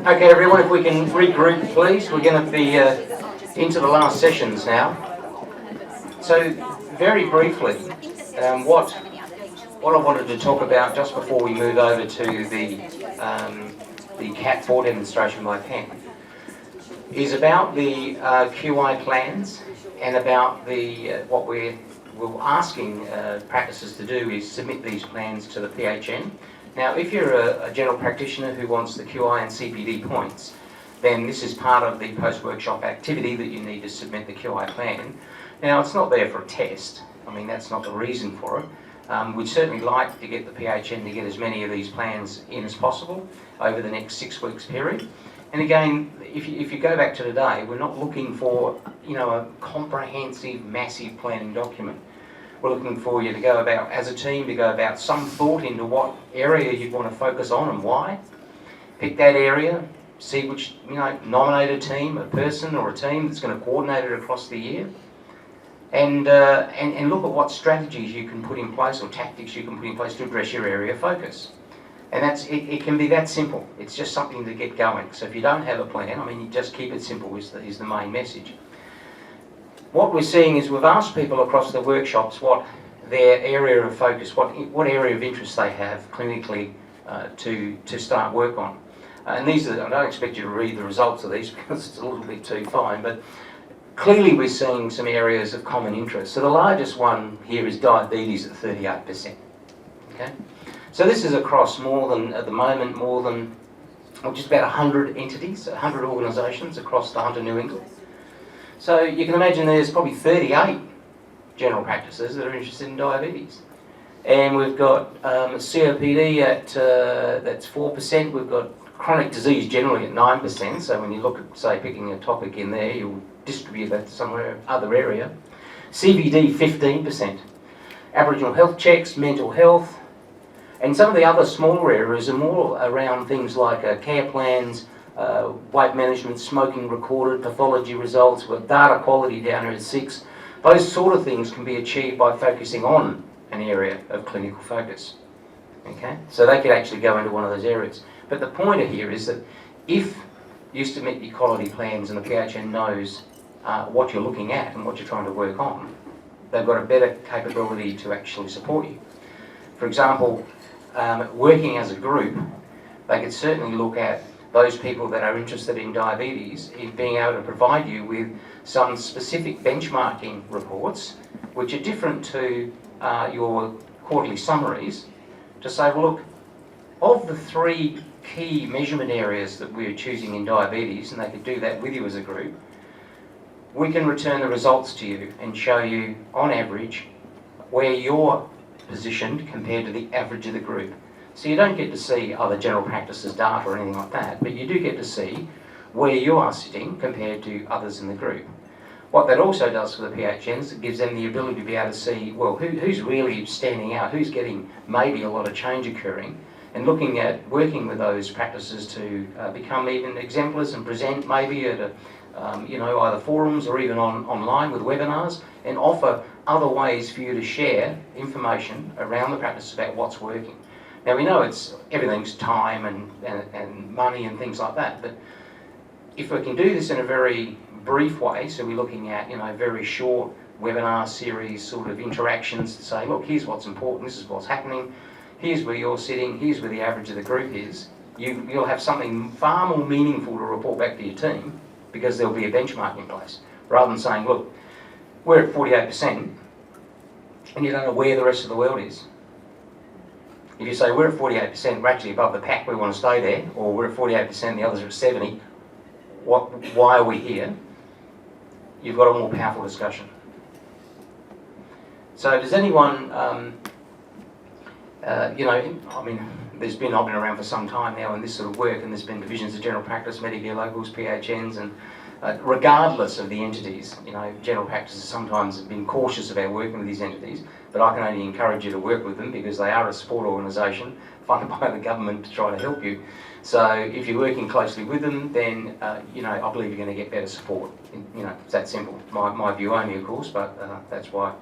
Okay, everyone, if we can regroup, please. We're going to be into the last sessions now. So, very briefly, what I wanted to talk about just before we move over to the Cat 4 demonstration by Pen is about the QI plans and about the what we're asking practices to do is submit these plans to the PHN. Now, if you're a general practitioner who wants the QI and CPD points, then this is part of the post-workshop activity that you need to submit the QI plan. Now, it's not there for a test. I mean, that's not the reason for it. We'd certainly like to get the PHN to get as many of these plans in as possible over the next 6 weeks period. And again, if you go back to today, we're not looking for, a comprehensive, massive planning document. We're looking for you to go about, as a team, to go about some thought into what area you'd want to focus on and why. Pick that area, see which, nominate a team, a person or a team that's going to coordinate it across the year. And look at what strategies you can put in place or tactics you can put in place to address your area of focus. And it can be that simple. It's just something to get going. So if you don't have a plan, you just keep it simple is the main message. What we're seeing is we've asked people across the workshops what their area of focus, what area of interest they have clinically to start work on. And these are, I don't expect you to read the results of these because it's a little bit too fine, but clearly we're seeing some areas of common interest. So the largest one here is diabetes at 38%. Okay? So this is across at the moment, just about 100 entities, 100 organisations across the Hunter New England. So you can imagine there's probably 38 general practices that are interested in diabetes. And we've got COPD that's 4%, we've got chronic disease generally at 9%, so when you look at, say, picking a topic in there, you'll distribute that to somewhere other area. CVD 15%. Aboriginal health checks, mental health, and some of the other smaller areas are more around things like care plans, weight management, smoking recorded, pathology results, with data quality down here at 6. Those sort of things can be achieved by focusing on an area of clinical focus. Okay, so they could actually go into one of those areas. But the pointer here is that if you submit your quality plans and the PHN knows what you're looking at and what you're trying to work on, they've got a better capability to actually support you. For example, working as a group, they could certainly look at those people that are interested in diabetes in being able to provide you with some specific benchmarking reports which are different to your quarterly summaries to say, well, look, of the 3 key measurement areas that we're choosing in diabetes, and they could do that with you as a group, we can return the results to you and show you, on average, where you're positioned compared to the average of the group. So you don't get to see other general practices data or anything like that, but you do get to see where you are sitting compared to others in the group. What that also does for the PHNs, it gives them the ability to be able to see, well, who's really standing out, who's getting maybe a lot of change occurring, and looking at working with those practices to become even exemplars and present maybe at either forums or even online with webinars, and offer other ways for you to share information around the practice about what's working. Now we know everything's time and money and things like that, but if we can do this in a very brief way, so we're looking at very short webinar series sort of interactions to say, look, here's what's important, this is what's happening, here's where you're sitting, here's where the average of the group is, you'll have something far more meaningful to report back to your team because there'll be a benchmark in place, rather than saying, look, we're at 48% and you don't know where the rest of the world is. If you say we're at 48%, we're actually above the pack, we want to stay there, or we're at 48%, the others are at 70%, why are we here? You've got a more powerful discussion. So does anyone, I've been around for some time now in this sort of work, and there's been divisions of general practice, Medicare locals, PHNs, and regardless of the entities, general practices sometimes have been cautious about working with these entities, but I can only encourage you to work with them because they are a support organisation funded by the government to try to help you. So if you're working closely with them, then I believe you're going to get better support. It's that simple. My view only, of course, but that's why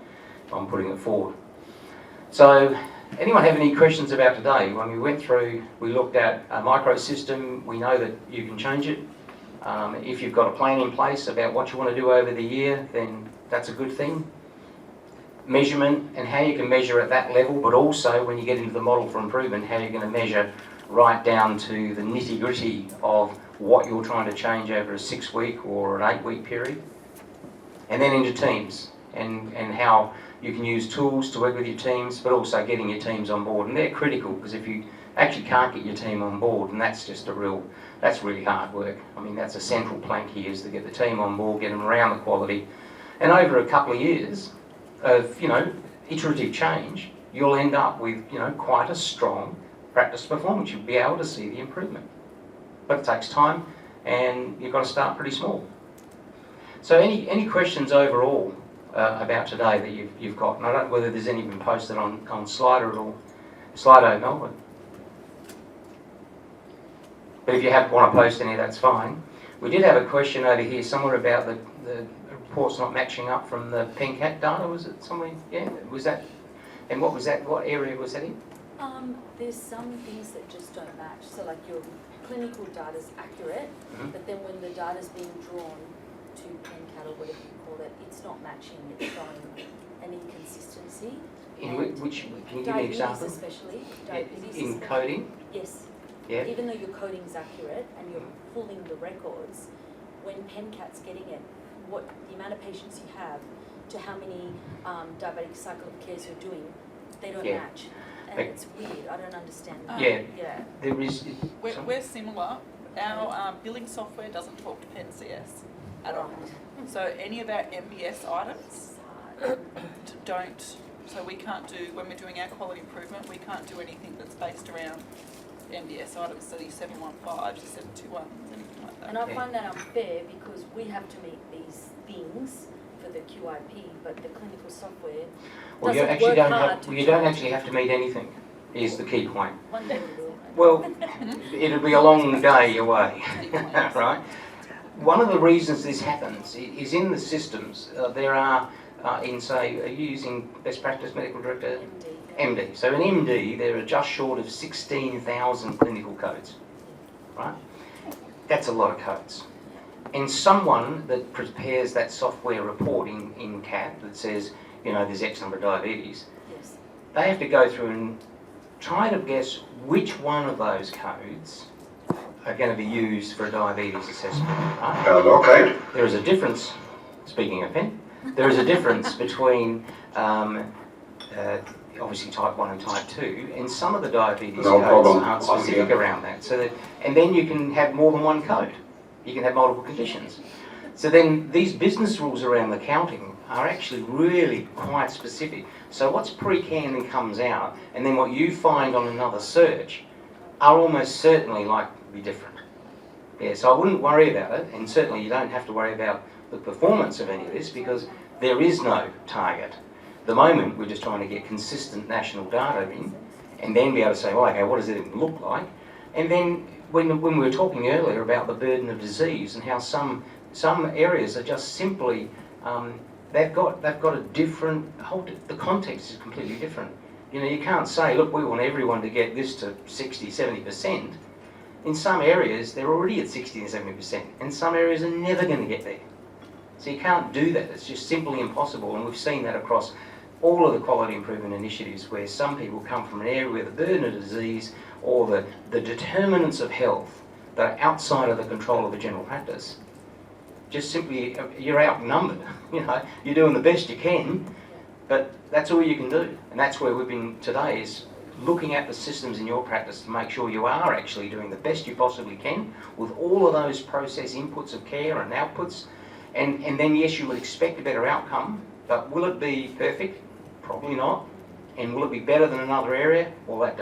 I'm putting it forward. So Anyone have any questions about today? When we went through, we looked at a micro system. We know that you can change it. If you've got a plan in place about what you want to do over the year, then that's a good thing. Measurement and how you can measure at that level, but also when you get into the model for improvement, how you're going to measure right down to the nitty-gritty of what you're trying to change over a 6-week or an 8-week period. And then into teams and how you can use tools to work with your teams, but also getting your teams on board. And they're critical, because if you actually can't get your team on board, and that's really hard work. I mean, that's a central plank here, is to get the team on board, get them around the quality. And over a couple of years of, iterative change, you'll end up with, quite a strong practice performance. You'll be able to see the improvement. But it takes time, and you've got to start pretty small. So any questions overall about today that you've got? And I don't know whether there's any been posted on Slido at all. Slido, Melbourne. But if you want to post any, that's fine. We did have a question over here somewhere about the reports not matching up from the PenCat data. Was it somewhere? Yeah, was that? And what was that? What area was that in? There's some things that just don't match. So like your clinical data's accurate, but then when the data's being drawn to PenCat or whatever you call it, it's not matching. It's showing an inconsistency. In which can you give me an example? Especially diabetes. In coding? Yes. Yeah. Even though your coding is accurate and you're pulling the records, when PenCat's getting it, what the amount of patients you have to how many diabetic cycle of cares you're doing, they don't match. And it's weird. I don't understand that. Yeah. There is. We're similar. Our billing software doesn't talk to PenCS at all. So any of our MBS items don't. So we can't do, when we're doing our quality improvement, we can't do anything that's based around MBS items, so your 715s, your 721s, anything like that. And I find that unfair, because we have to meet these things for the QIP, but the clinical software well, you actually don't actually have to meet anything, is the key point. One day we will. Well, it'll be a long day away, right? One of the reasons this happens is in the systems, there are, are you using best practice medical director? MD. So in MD, there are just short of 16,000 clinical codes, right? That's a lot of codes. And someone that prepares that software report in CAT that says, there's X number of diabetes, they have to go through and try to guess which one of those codes are going to be used for a diabetes assessment. Right? Okay. There is a difference, speaking of pen, there is a difference between obviously type 1 and type 2, and some of the diabetes codes aren't specific around that. So and then you can have more than one code. You can have multiple conditions. So then these business rules around the counting are actually really quite specific. So what's pre-canned and comes out, and then what you find on another search, are almost certainly likely to be different. Yeah, so I wouldn't worry about it, and certainly you don't have to worry about the performance of any of this, because there is no target. At the moment, we're just trying to get consistent national data in, and then be able to say, well, okay, what does it even look like? And then when we were talking earlier about the burden of disease and how some areas are just simply, they've got a different, the context is completely different. You can't say, look, we want everyone to get this to 60, 70%. In some areas, they're already at 60 and 70%, and some areas are never going to get there. So you can't do that. It's just simply impossible, and we've seen that across all of the quality improvement initiatives, where some people come from an area where the burden of disease or the determinants of health that are outside of the control of a general practice, just simply, you're outnumbered. You're doing the best you can, but that's all you can do. And that's where we've been today, is looking at the systems in your practice to make sure you are actually doing the best you possibly can with all of those process inputs of care and outputs. And then, yes, you would expect a better outcome, but will it be perfect? Probably not. And will it be better than another area? Well, that